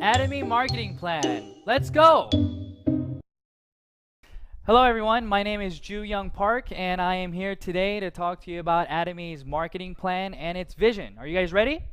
Academy Marketing Plan. Let's go! Hello everyone, my name is Ju Young Park and I am here today to talk to you about Academy's marketing plan and its vision. Are you guys ready?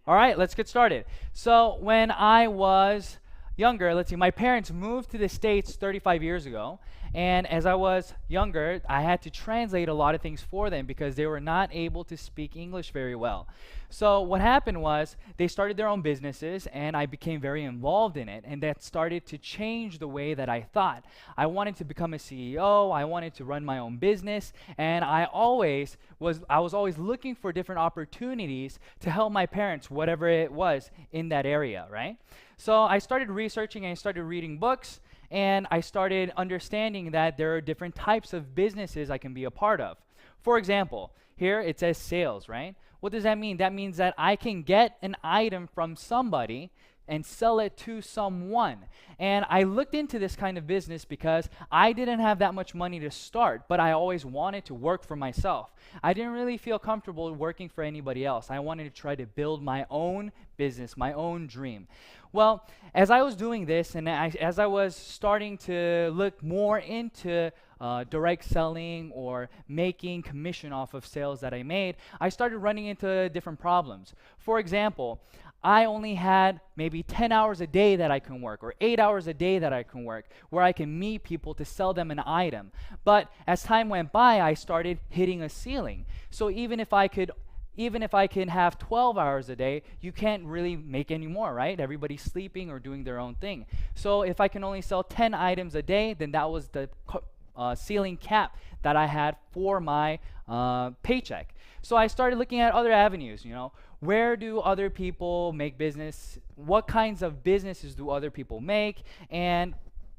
All right, let's get started. So when I was younger, my parents moved to the States 35 years ago, and as I was younger, I had to translate a lot of things for them because they were not able to speak English very well. So what happened was they started their own businesses and I became very involved in it, and that started to change the way that I thought. I wanted to become a CEO, I wanted to run my own business, and I was always looking for different opportunities to help my parents, whatever it was in that area, right? So I started researching and I started reading books, and I started understanding that there are different types of businesses I can be a part of. For example, here it says sales, right? What does that mean? That means that I can get an item from somebody and sell it to someone. And I looked into this kind of business because I didn't have that much money to start, but I always wanted to work for myself. I didn't really feel comfortable working for anybody else. I wanted to try to build my own business, my own dream. Well, as I was doing this and as I was starting to look more into direct selling or making commission off of sales that I made, I started running into different problems. For example, I only had maybe 10 hours a day that I can work, or 8 hours a day that I can work, where I can meet people to sell them an item. But as time went by, I started hitting a ceiling. So even if I can have 12 hours a day, you can't really make any more, right? Everybody's sleeping or doing their own thing. So if I can only sell 10 items a day, then that was the ceiling cap that I had for my paycheck. So I started looking at other avenues, where do other people make business? What kinds of businesses do other people make? And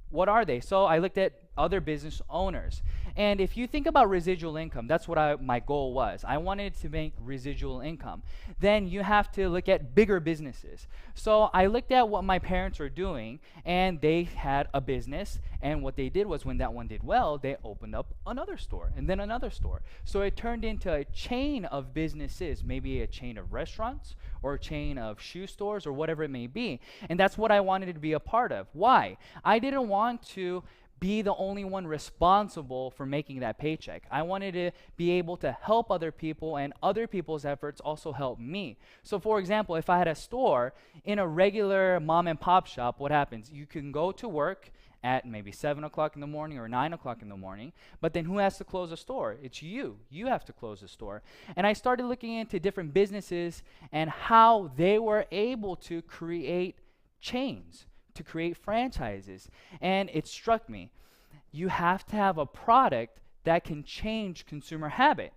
what are they? So I looked at other business owners. And if you think about residual income, that's what my goal was. I wanted to make residual income. Then you have to look at bigger businesses. So I looked at what my parents were doing, and they had a business, and what they did was when that one did well, they opened up another store and then another store. So it turned into a chain of businesses, maybe a chain of restaurants or a chain of shoe stores or whatever it may be. And that's what I wanted to be a part of. Why? I didn't want to be the only one responsible for making that paycheck. I wanted to be able to help other people, and other people's efforts also help me. So for example, if I had a store in a regular mom and pop shop, what happens? You can go to work at maybe 7 o'clock in the morning or 9 o'clock in the morning, but then who has to close the store? It's you. You have to close the store. And I started looking into different businesses and how they were able to create chains, to create franchises. And it struck me, you have to have a product that can change consumer habit.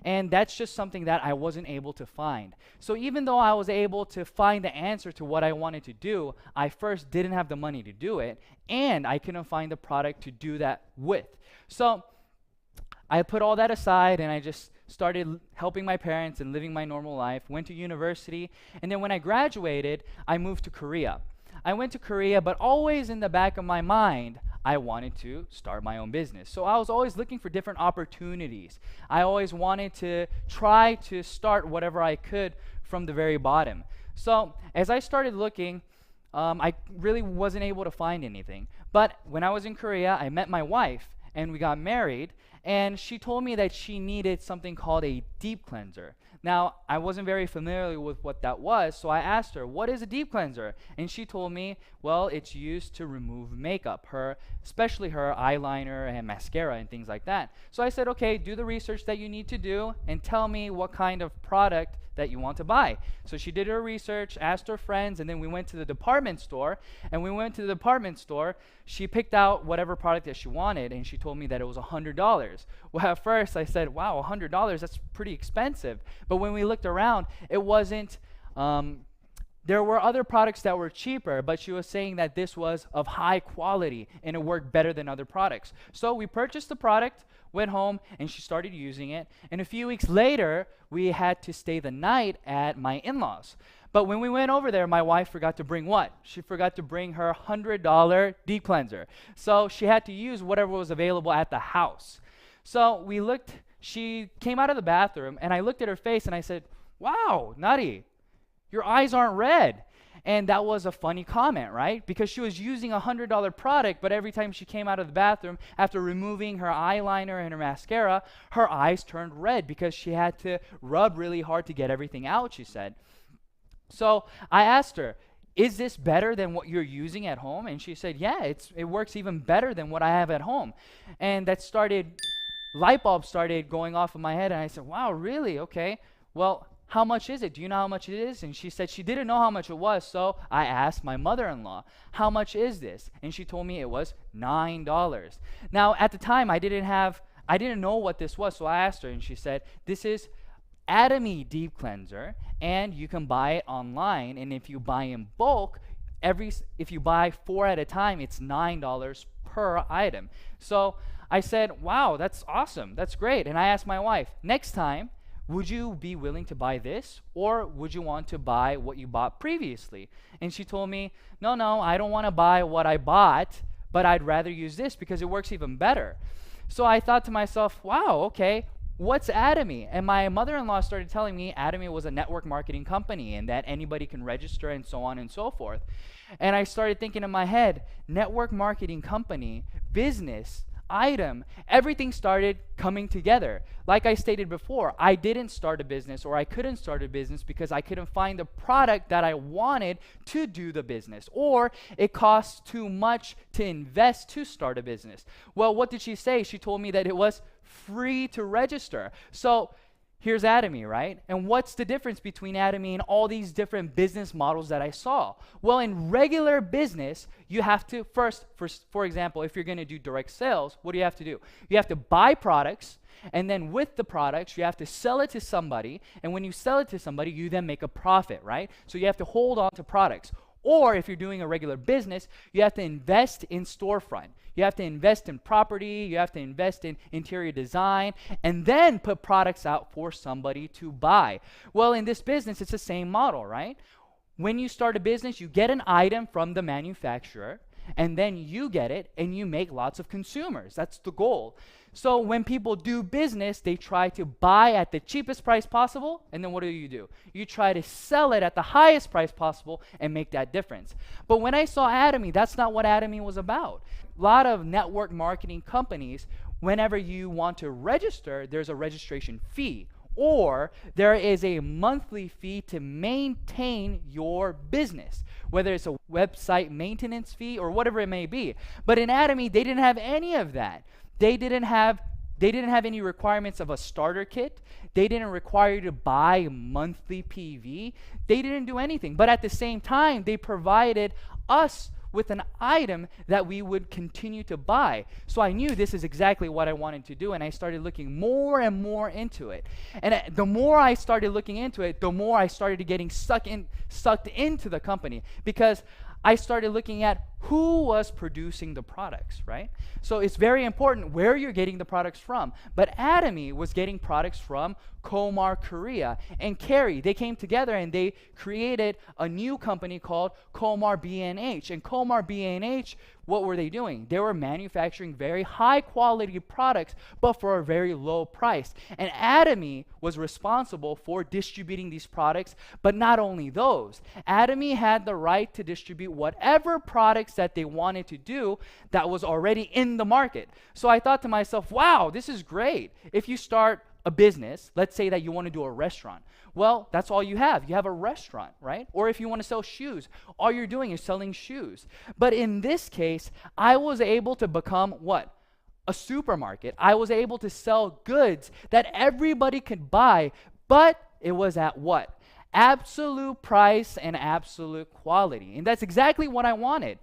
And that's just something that I wasn't able to find. So even though I was able to find the answer to what I wanted to do, I first didn't have the money to do it, and I couldn't find the product to do that with. So I put all that aside and I just started helping my parents and living my normal life, went to university, and then when I graduated, I moved to Korea. I went to Korea, but always in the back of my mind, I wanted to start my own business. So I was always looking for different opportunities. I always wanted to try to start whatever I could from the very bottom. So as I started looking, I really wasn't able to find anything. But when I was in Korea, I met my wife and we got married, and she told me that she needed something called a deep cleanser. Now, I wasn't very familiar with what that was, so I asked her, what is a deep cleanser? And she told me, well, it's used to remove makeup, especially her eyeliner and mascara and things like that. So I said, okay, do the research that you need to do and tell me what kind of product that you want to buy. So she did her research, asked her friends, and then we went to the department store. And when we went to the department store, she picked out whatever product that she wanted, and she told me that it was $100. Well, at first I said, wow, $100, that's pretty expensive. But when we looked around, it wasn't, there were other products that were cheaper, but she was saying that this was of high quality and it worked better than other products. So we purchased the product, went home, and she started using it. And a few weeks later, we had to stay the night at my in-laws. But when we went over there, my wife forgot to bring what? She forgot to bring her $100 deep cleanser. So she had to use whatever was available at the house. So we looked, she came out of the bathroom, and I looked at her face and I said, wow, Nari, your eyes aren't red. And that was a funny comment, right? Because she was using a $100 product, but every time she came out of the bathroom after removing her eyeliner and her mascara, her eyes turned red because she had to rub really hard to get everything out, she said. So I asked her, is this better than what you're using at home? And she said, yeah, it works even better than what I have at home. And that light bulb started going off in my head, and I said, wow, really? Okay. Well, how much is it? Do you know how much it is? And she said she didn't know how much it was, so I asked my mother-in-law, how much is this? And she told me it was $9. Now, at the time, I didn't know what this was, so I asked her, and she said, this is Atomy Deep Cleanser, and you can buy it online, and if you buy in bulk, if you buy 4 at a time, it's $9 per item. So I said, wow, that's awesome, that's great. And I asked my wife, next time, would you be willing to buy this, or would you want to buy what you bought previously? And she told me, no, I don't want to buy what I bought, but I'd rather use this because it works even better. So I thought to myself, wow, okay, what's Atomy? And my mother-in-law started telling me Atomy was a network marketing company and that anybody can register and so on and so forth. And I started thinking in my head, network marketing company, business, item, everything started coming together. Like I stated before, I didn't start a business, or I couldn't start a business because I couldn't find the product that I wanted to do the business, or it costs too much to invest to start a business. Well, what did she say? She told me that it was free to register. So here's Atomy, right? And what's the difference between Atomy and all these different business models that I saw? Well, in regular business, you have to first, for example, if you're going to do direct sales, what do you have to do? You have to buy products, and then with the products, you have to sell it to somebody, and when you sell it to somebody, you then make a profit, right? So you have to hold on to products. Or if you're doing a regular business, you have to invest in storefront. You have to invest in property, you have to invest in interior design, and then put products out for somebody to buy. Well, in this business, it's the same model, right? When you start a business, you get an item from the manufacturer, and then you get it, and you make lots of consumers. That's the goal. So when people do business, they try to buy at the cheapest price possible, and then what do? You try to sell it at the highest price possible and make that difference. But when I saw Atomy, that's not what Atomy was about. A lot of network marketing companies, whenever you want to register, there's a registration fee, or there is a monthly fee to maintain your business, whether it's a website maintenance fee or whatever it may be. But in Atomy, they didn't have any of that. They didn't have any requirements of a starter kit. They didn't require you to buy monthly PV. They didn't do anything. But at the same time, they provided us with an item that we would continue to buy. So I knew this is exactly what I wanted to do, and I started looking more and more into it. And the more I started looking into it, the more I started getting sucked into the company, because I started looking at who was producing the products, right? So it's very important where you're getting the products from. But Atomy was getting products from Komar Korea and Kerry. They came together and they created a new company called Komar B&H. And Komar B&H, what were they doing? They were manufacturing very high quality products, but for a very low price. And Atomy was responsible for distributing these products, but not only those. Atomy had the right to distribute whatever products that they wanted to do that was already in the market. So I thought to myself, wow, this is great. If you start a business, let's say that you want to do a restaurant. Well, that's all you have. You have a restaurant, right? Or if you want to sell shoes, all you're doing is selling shoes. But in this case, I was able to become what? A supermarket. I was able to sell goods that everybody could buy, but it was at what? Absolute price and absolute quality. And that's exactly what I wanted.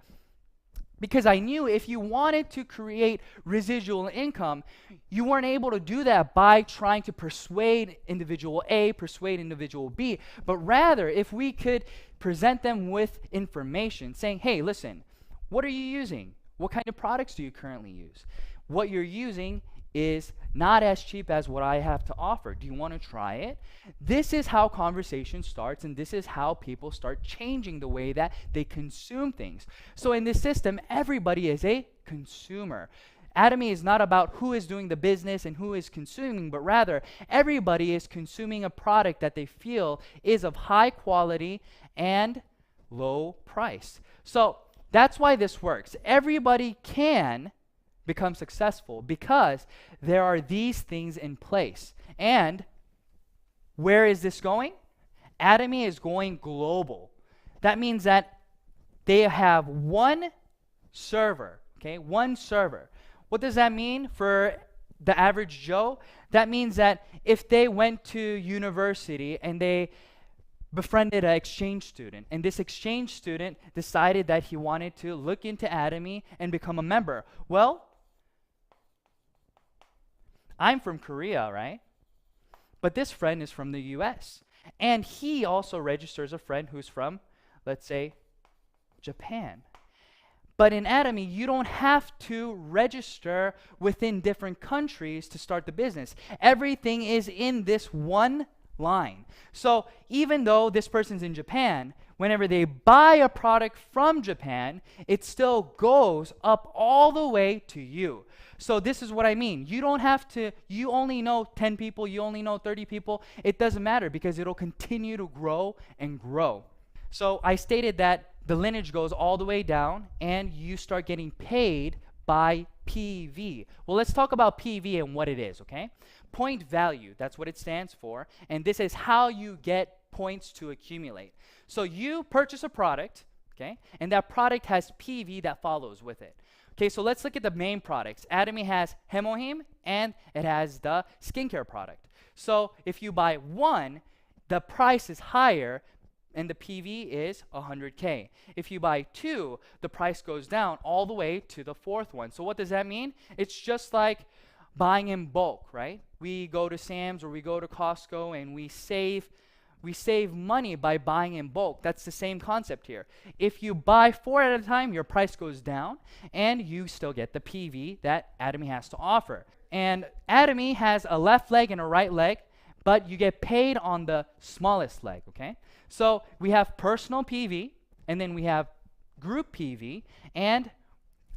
Because I knew if you wanted to create residual income, you weren't able to do that by trying to persuade individual A, persuade individual B, but rather if we could present them with information saying, hey, listen, what are you using? What kind of products do you currently use? What you're using is not as cheap as what I have to offer. Do you want to try it? This is how conversation starts, and this is how people start changing the way that they consume things. So in this system, everybody is a consumer. Atomy is not about who is doing the business and who is consuming, but rather everybody is consuming a product that they feel is of high quality and low price. So that's why this works. Everybody can become successful because there are these things in place. And where is this going? Atomy is going global. That means that they have one server, okay? One server. What does that mean for the average Joe? That means that if they went to university and they befriended an exchange student, and this exchange student decided that he wanted to look into Atomy and become a member. Well, I'm from Korea, right? But this friend is from the US. And he also registers a friend who's from, let's say, Japan. But in Atomy, you don't have to register within different countries to start the business. Everything is in this one line. So even though this person's in Japan, whenever they buy a product from Japan, it still goes up all the way to you. So this is what I mean. You don't have to, you only know 10 people, you only know 30 people. It doesn't matter because it'll continue to grow and grow. So I stated that the lineage goes all the way down and you start getting paid by PV. Well, let's talk about PV and what it is, okay? Point value, that's what it stands for. And this is how you get points to accumulate. So you purchase a product, okay? And that product has PV that follows with it. Okay, so let's look at the main products. Atomy has Hemohim and it has the skincare product. So if you buy one, the price is higher and the PV is 100K. If you buy two, the price goes down all the way to the fourth one. So what does that mean? It's just like buying in bulk, right? We go to Sam's or we go to Costco and we save money by buying in bulk. That's the same concept here. If you buy 4 at a time, your price goes down and you still get the PV that Atomy has to offer. And Atomy has a left leg and a right leg, but you get paid on the smallest leg, okay? So we have personal PV, and then we have group PV, and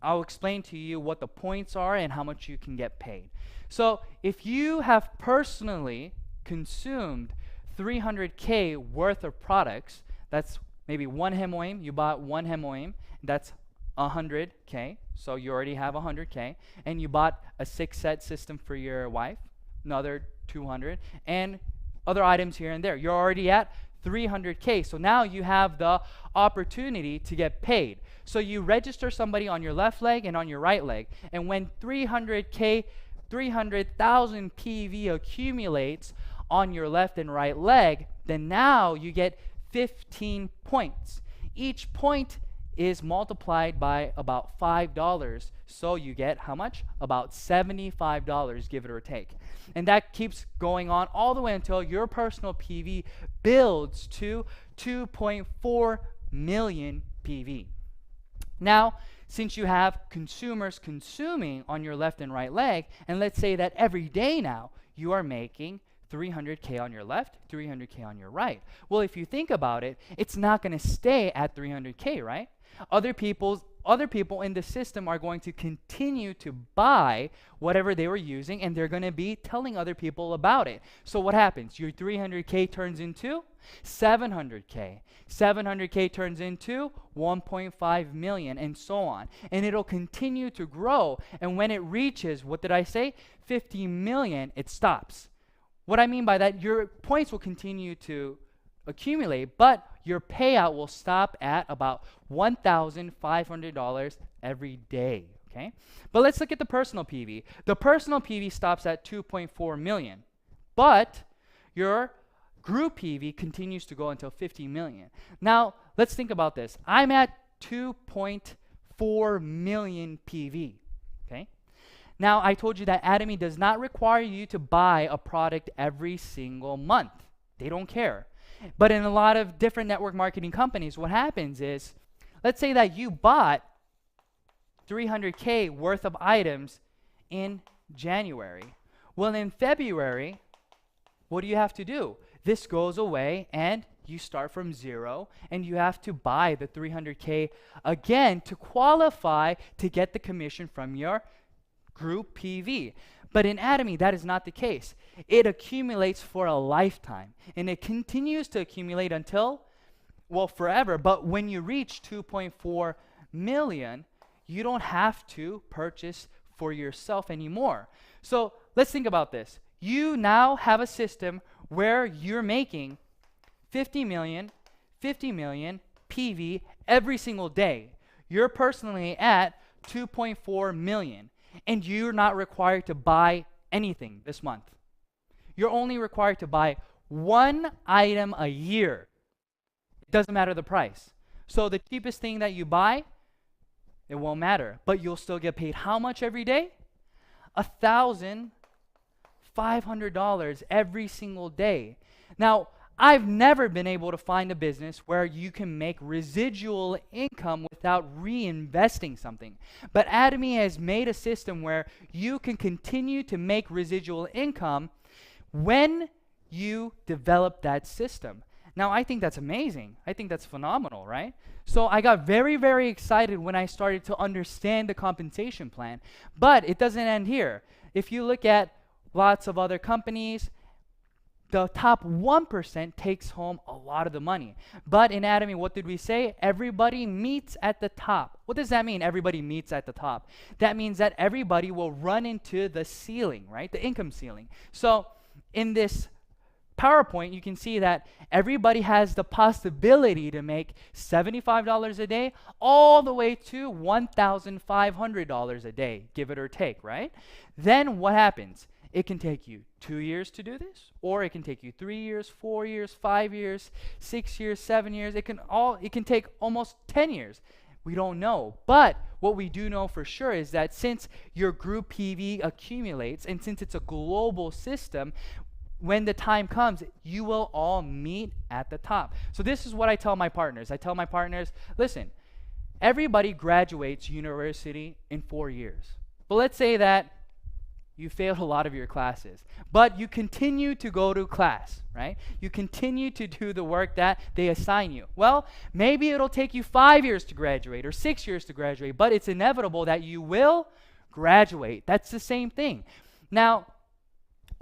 I'll explain to you what the points are and how much you can get paid. So if you have personally consumed 300K worth of products, that's maybe one Hemohim, you bought one Hemohim, that's 100K, so you already have 100K, and you bought a 6-set system for your wife, another 200, and other items here and there. You're already at 300K, so now you have the opportunity to get paid. So you register somebody on your left leg and on your right leg, and when 300K, 300,000 PV accumulates on your left and right leg, then now you get 15 points. Each point is multiplied by about $5, so you get how much? About $75, give it or take. And that keeps going on all the way until your personal PV builds to 2.4 million PV. Now, since you have consumers consuming on your left and right leg, and let's say that every day now you are making 300K on your left, 300K on your right. Well, if you think about it, it's not going to stay at 300K, right? Other people in the system are going to continue to buy whatever they were using, and they're going to be telling other people about it. So what happens? Your 300K turns into 700K. 700K turns into 1.5 million, and so on. And it'll continue to grow. And when it reaches, what did I say? 50 million, it stops. What I mean by that, your points will continue to accumulate, but your payout will stop at about $1,500 every day, okay? But let's look at the personal PV. The personal PV stops at 2.4 million, but your group PV continues to go until 50 million. Now, let's think about this. I'm at 2.4 million PV, okay? Now, I told you that Atomy does not require you to buy a product every single month. They don't care. But in a lot of different network marketing companies, what happens is, let's say that you bought 300K worth of items in January. Well, in February, what do you have to do? This goes away and you start from zero and you have to buy the 300K again to qualify to get the commission from your group PV. But in Atomy, that is not the case. It accumulates for a lifetime, and it continues to accumulate until well, forever. But when you reach 2.4 million, you don't have to purchase for yourself anymore. So let's think about this. You now have a system where you're making 50 million PV every single day. You're personally at 2.4 million, and you're not required to buy anything this month. You're only required to buy one item a year. It doesn't matter the price. So the cheapest thing that you buy, it won't matter, but you'll still get paid how much every day? $1,500 every single day. Now, I've never been able to find a business where you can make residual income without reinvesting something. But Atomy has made a system where you can continue to make residual income when you develop that system. Now, I think that's amazing. I think that's phenomenal, right? So I got very, very excited when I started to understand the compensation plan. But it doesn't end here. If you look at lots of other companies, the top 1% takes home a lot of the money. But in Atomy, what did we say? Everybody meets at the top. What does that mean, everybody meets at the top? That means that everybody will run into the ceiling, right? The income ceiling. So in this PowerPoint, you can see that everybody has the possibility to make $75 a day all the way to $1,500 a day, give it or take, right? Then what happens? It can take you 2 years to do this, or it can take you 3 years, 4 years, 5 years, 6 years, 7 years. It can take almost 10 years. We don't know. But what we do know for sure is that since your group PV accumulates, and since it's a global system, when the time comes, you will all meet at the top. So this is what I tell my partners. I tell my partners, listen, everybody graduates university in 4 years. But let's say that you failed a lot of your classes, but you continue to go to class, right? You continue to do the work that they assign you. Well, maybe it'll take you 5 years to graduate or 6 years to graduate, but it's inevitable that you will graduate. That's the same thing. Now,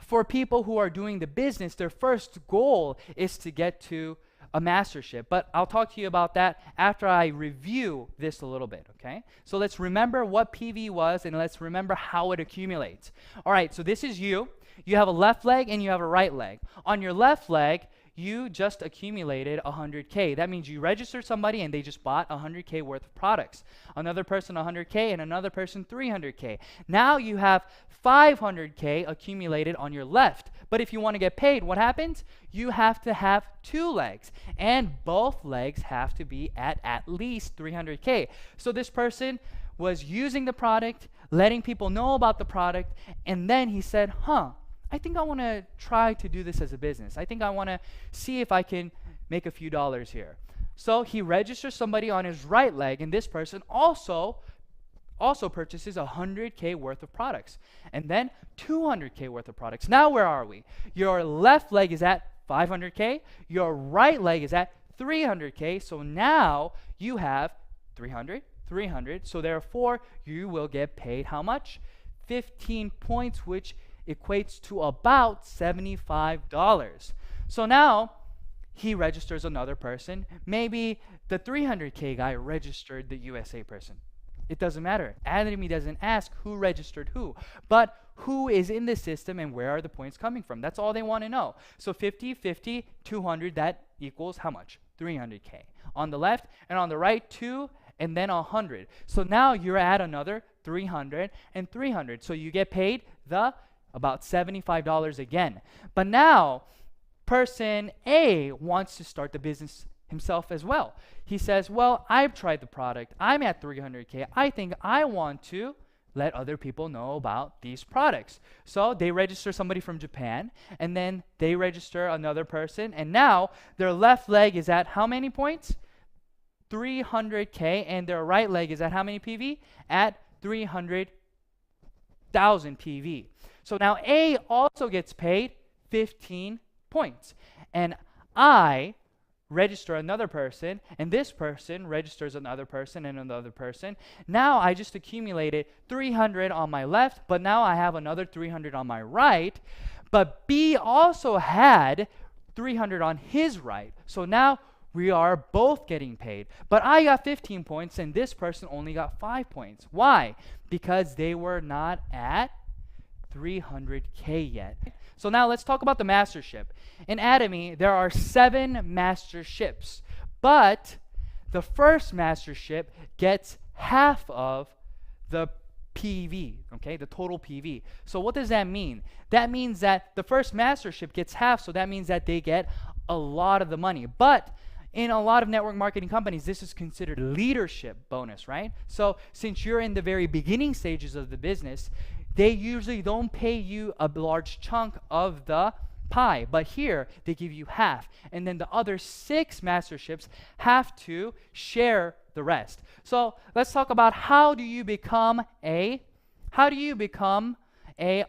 for people who are doing the business, their first goal is to get to a mastership. But I'll talk to you about that after I review this a little bit, okay? So let's remember what PV was, and let's remember how it accumulates. All right, so this is you. You have a left leg and you have a right leg. On your left leg, you just accumulated 100K. That means you registered somebody and they just bought 100K worth of products. Another person 100K and another person 300K. Now you have 500K accumulated on your left. But if you want to get paid, what happens? You have to have 2 legs, and both legs have to be at least 300K. So this person was using the product, letting people know about the product, and then he said, I think I want to try to do this as a business. I think I want to see if I can make a few dollars here. So he registers somebody on his right leg, and this person also purchases 100K worth of products, and then 200K worth of products. Now where are we? Your left leg is at 500K. Your right leg is at 300K. So now you have 300, 300. So therefore, you will get paid how much? 15 points, which equates to about $75. So now he registers another person. Maybe the 300K guy registered the USA person. It doesn't matter. Atomy doesn't ask who registered who, but who is in the system and where are the points coming from. That's all they want to know. So 50, 50, 200, that equals how much? 300K. On the left, and on the right, 2, and then 100. So now you're at another 300 and 300. So you get paid about $75 again. But now, person A wants to start the business himself as well. He says, well, I've tried the product. I'm at 300K. I think I want to let other people know about these products. So they register somebody from Japan, and then they register another person, and now their left leg is at how many points? 300K, and their right leg is at how many PV? At 300,000 PV. So now A also gets paid 15 points. And I register another person, and this person registers another person and another person. Now I just accumulated 300 on my left, but now I have another 300 on my right. But B also had 300 on his right. So now we are both getting paid. But I got 15 points and this person only got 5 points. Why? Because they were not at 300K yet. So now let's talk about the mastership. In Atomy, there are 7 masterships, but the first mastership gets half of the PV, okay, the total PV. So what does that mean? That means that the first mastership gets half, so that means that they get a lot of the money. But in a lot of network marketing companies, this is considered leadership bonus, right? So since you're in the very beginning stages of the business, they usually don't pay you a large chunk of the pie, but here they give you half, and then the other 6 masterships have to share the rest. So let's talk about how do you become a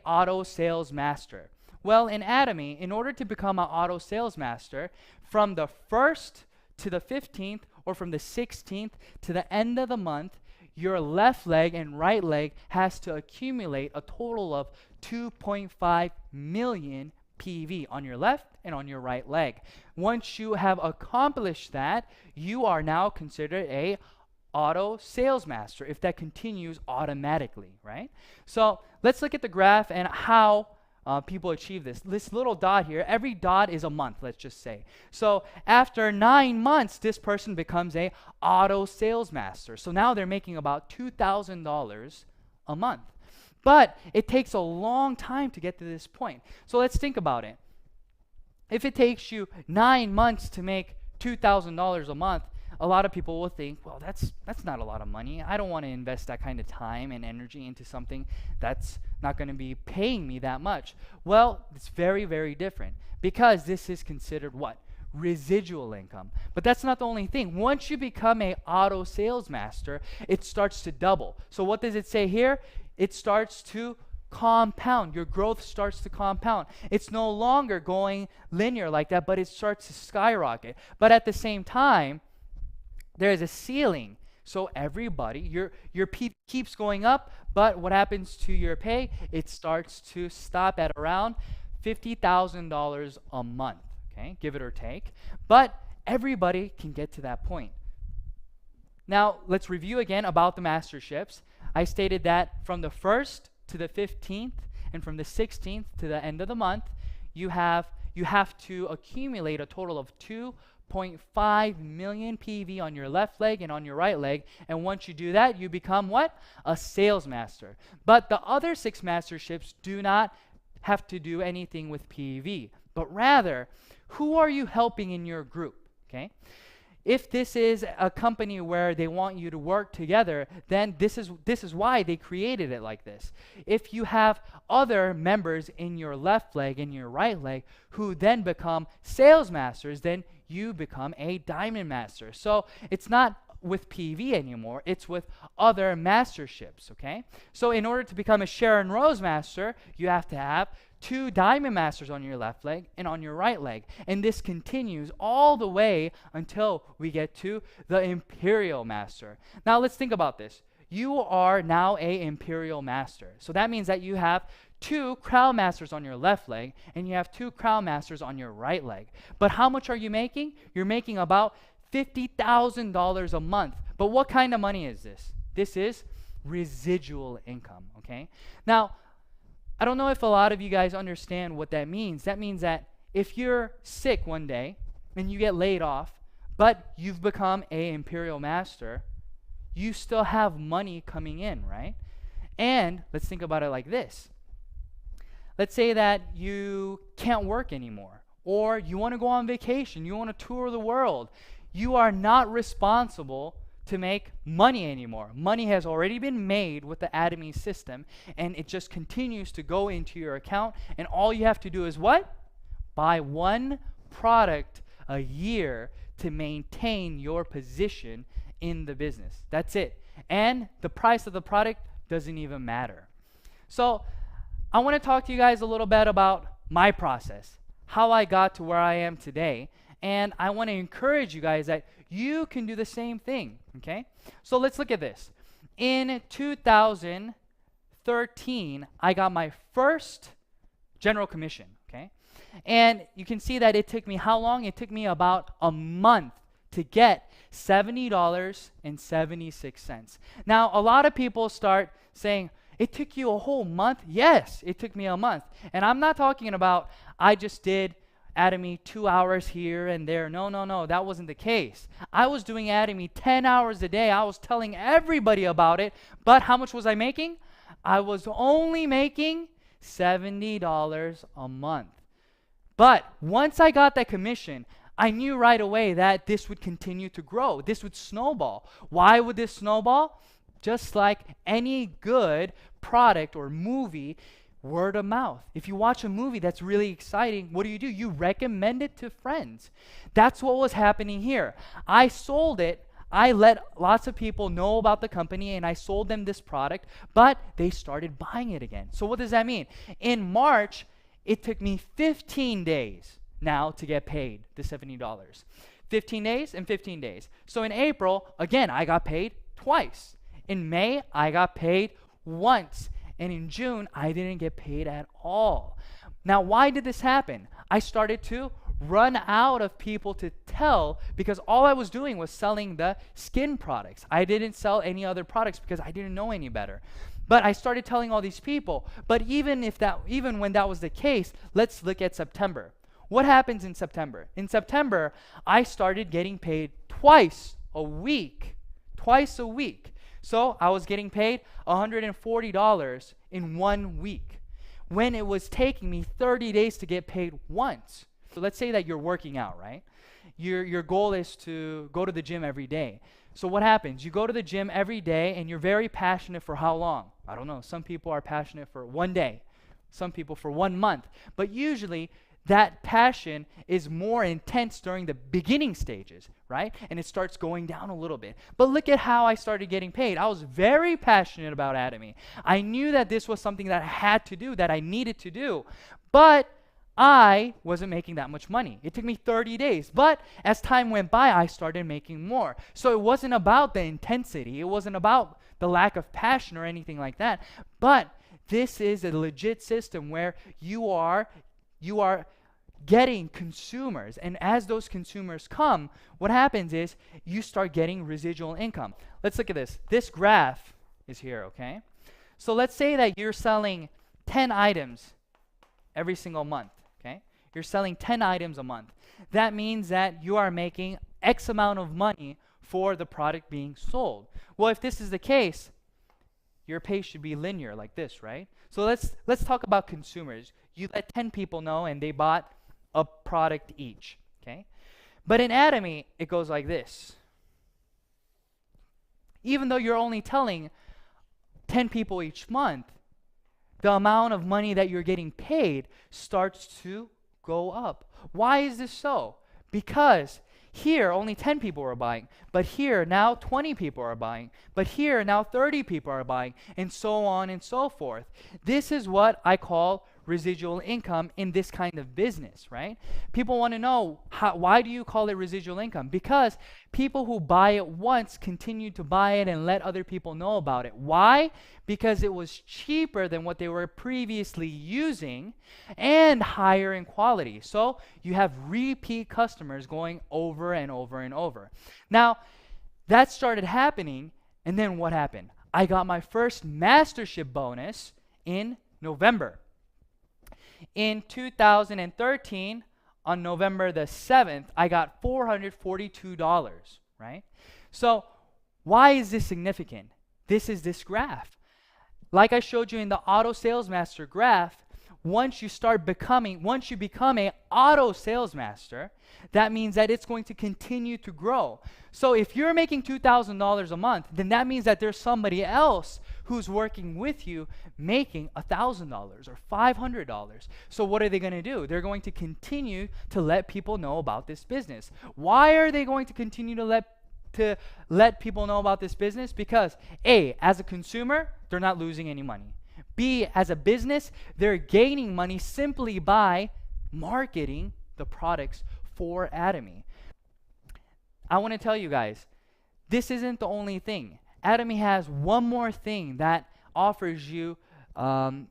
auto sales master. Well, in Atomy, in order to become an auto sales master, from the 1st to the 15th, or from the 16th to the end of the month, your left leg and right leg has to accumulate a total of 2.5 million PV on your left and on your right leg. Once you have accomplished that, you are now considered a auto sales master if that continues automatically, right? So let's look at the graph and how people achieve this. This little dot here, every dot is a month, let's just say. So after 9 months, this person becomes a auto sales master. So now they're making about $2,000 a month. But it takes a long time to get to this point. So let's think about it. If it takes you 9 months to make $2,000 a month, a lot of people will think, well, that's not a lot of money. I don't want to invest that kind of time and energy into something that's not going to be paying me that much. Well, it's very, very different, because this is considered what? Residual income. But that's not the only thing. Once you become a auto sales master, it starts to double. So what does it say here? It starts to compound. Your growth starts to compound. It's no longer going linear like that, but it starts to skyrocket. But at the same time, there is a ceiling. So everybody, your pay keeps going up, but what happens to your pay? It starts to stop at around $50,000 a month, okay? Give it or take. But everybody can get to that point. Now, let's review again about the masterships. I stated that from the 1st to the 15th and from the 16th to the end of the month, you have to accumulate a total of 2.5 million PV on your left leg and on your right leg. And once you do that, you become what? A sales master. But the other 6 masterships do not have to do anything with PV, but rather, who are you helping in your group? Okay? If this is a company where they want you to work together, then this is why they created it like this. If you have other members in your left leg and your right leg who then become sales masters, then you become a diamond master. So it's not with PV anymore, it's with other masterships, okay? So in order to become a Sharon Rose master, you have to have 2 diamond masters on your left leg and on your right leg. And this continues all the way until we get to the imperial master. Now let's think about this. You are now a imperial master. So that means that you have 2 crown masters on your left leg and you have 2 crown masters on your right leg. But how much are you making? You're making about $50,000 a month. But what kind of money is this? This is residual income, okay? Now, I don't know if a lot of you guys understand what that means. That means that if you're sick one day and you get laid off, but you've become an imperial master, you still have money coming in, right? And let's think about it like this. Let's say that you can't work anymore, or you want to go on vacation, you want to tour the world. You are not responsible to make money anymore. Money has already been made with the Atomy system, and it just continues to go into your account, and all you have to do is what? Buy 1 product a year to maintain your position in the business. That's it. And the price of the product doesn't even matter. So I want to talk to you guys a little bit about my process, how I got to where I am today, and I want to encourage you guys that you can do the same thing, okay? So let's look at this. In 2013, I got my first general commission, okay? And you can see that it took me how long? It took me about a month to get $70.76. Now, a lot of people start saying, it took you a whole month? Yes, it took me a month. And I'm not talking about I just did Atomy 2 hours here and there. No, that wasn't the case. I was doing Atomy 10 hours a day. I was telling everybody about it. But how much was I making? I was only making $70 a month. But once I got that commission, I knew right away that this would continue to grow. This would snowball. Why would this snowball? Just like any good product or movie, word of mouth. If you watch a movie that's really exciting, what do? You recommend it to friends. That's what was happening here. I sold it. I let lots of people know about the company and I sold them this product, but they started buying it again. So what does that mean? In March, it took me 15 days now to get paid the $70. 15 days and 15 days. So in April, again, I got paid twice. In May, I got paid once. And in June, I didn't get paid at all. Now, why did this happen? I started to run out of people to tell because all I was doing was selling the skin products. I didn't sell any other products because I didn't know any better. But I started telling all these people. But even when that was the case, let's look at September. What happens in September? In September, I started getting paid twice a week. Twice a week. So I was getting paid $140 in 1 week when it was taking me 30 days to get paid once. So let's say that you're working out, right? Your goal is to go to the gym every day. So what happens? You go to the gym every day and you're very passionate for how long? I don't know. Some people are passionate for 1 day. Some people for 1 month. But usually that passion is more intense during the beginning stages, right? And it starts going down a little bit. But look at how I started getting paid. I was very passionate about Atomy. I knew that this was something that I had to do, that I needed to do. But I wasn't making that much money. It took me 30 days. But as time went by, I started making more. So it wasn't about the intensity. It wasn't about the lack of passion or anything like that. But this is a legit system where you are getting consumers, and as those consumers come, what happens is you start getting residual income. Let's look at this. This graph is here, okay? So let's say that you're selling 10 items every single month, okay? You're selling 10 items a month. That means that you are making X amount of money for the product being sold. Well, if this is the case, your pace should be linear like this, right? So let's talk about consumers. You let 10 people know and they bought a product each, okay? But in Atomy, it goes like this. Even though you're only telling 10 people each month, the amount of money that you're getting paid starts to go up. Why is this so? Because here, only 10 people are buying, but here, now 20 people are buying, but here, now 30 people are buying, and so on and so forth. This is what I call residual income in this kind of business, right? People want to know, why do you call it residual income? Because people who buy it once continue to buy it and let other people know about it. Why? Because it was cheaper than what they were previously using and higher in quality. So you have repeat customers going over and over and over. Now, that started happening, and then what happened? I got my first mastership bonus in November. In 2013, on November the 7th, I got $442, right? So why is this significant? This is this graph. Like I showed you in the auto sales master graph, once you become an auto sales master, that means that it's going to continue to grow. So if you're making $2,000 a month, then that means that there's somebody else who's working with you making $1,000 or $500. So what are they going to do? They're going to continue to let people know about this business. Why are they going to continue to let people know about this business? Because A, as a consumer, they're not losing any money. B, as a business, they're gaining money simply by marketing the products for Atomy. I want to tell you guys, this isn't the only thing. Atomy has one more thing that offers you the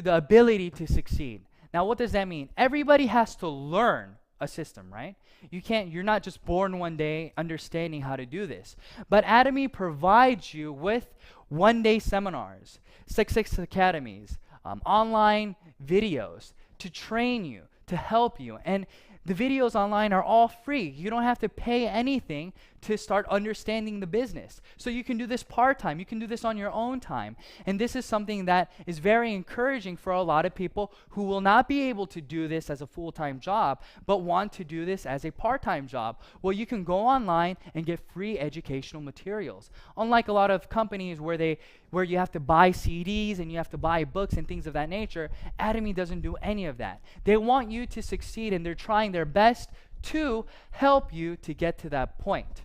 ability to succeed. Now, what does that mean? Everybody has to learn a system, right? You're not just born one day understanding how to do this. But Atomy provides you with one-day seminars, 6 academies, online videos to train you, to help you. And the videos online are all free. You don't have to pay anything to start understanding the business. So you can do this part-time. You can do this on your own time. And this is something that is very encouraging for a lot of people who will not be able to do this as a full-time job, but want to do this as a part-time job. Well, you can go online and get free educational materials. Unlike a lot of companies where you have to buy CDs and you have to buy books and things of that nature, Atomy doesn't do any of that. They want you to succeed, and they're trying their best to help you to get to that point.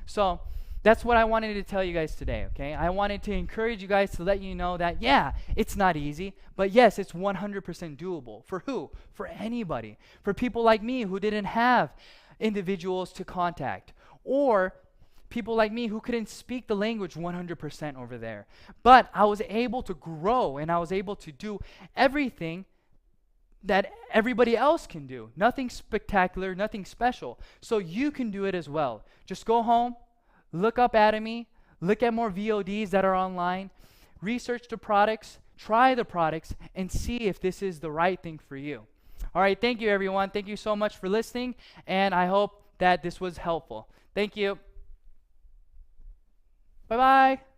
So that's what I wanted to tell you guys today, okay? I wanted to encourage you guys to let you know that, yeah, it's not easy, but yes, it's 100% doable. For who? For anybody. For people like me who didn't have individuals to contact, or people like me who couldn't speak the language 100% over there. But I was able to grow, and I was able to do everything that everybody else can do. Nothing spectacular, nothing special. So you can do it as well. Just go home, look up Atomy, look at more VODs that are online, research the products, try the products, and see if this is the right thing for you. All right, thank you everyone. Thank you so much for listening, and I hope that this was helpful. Thank you. Bye-bye.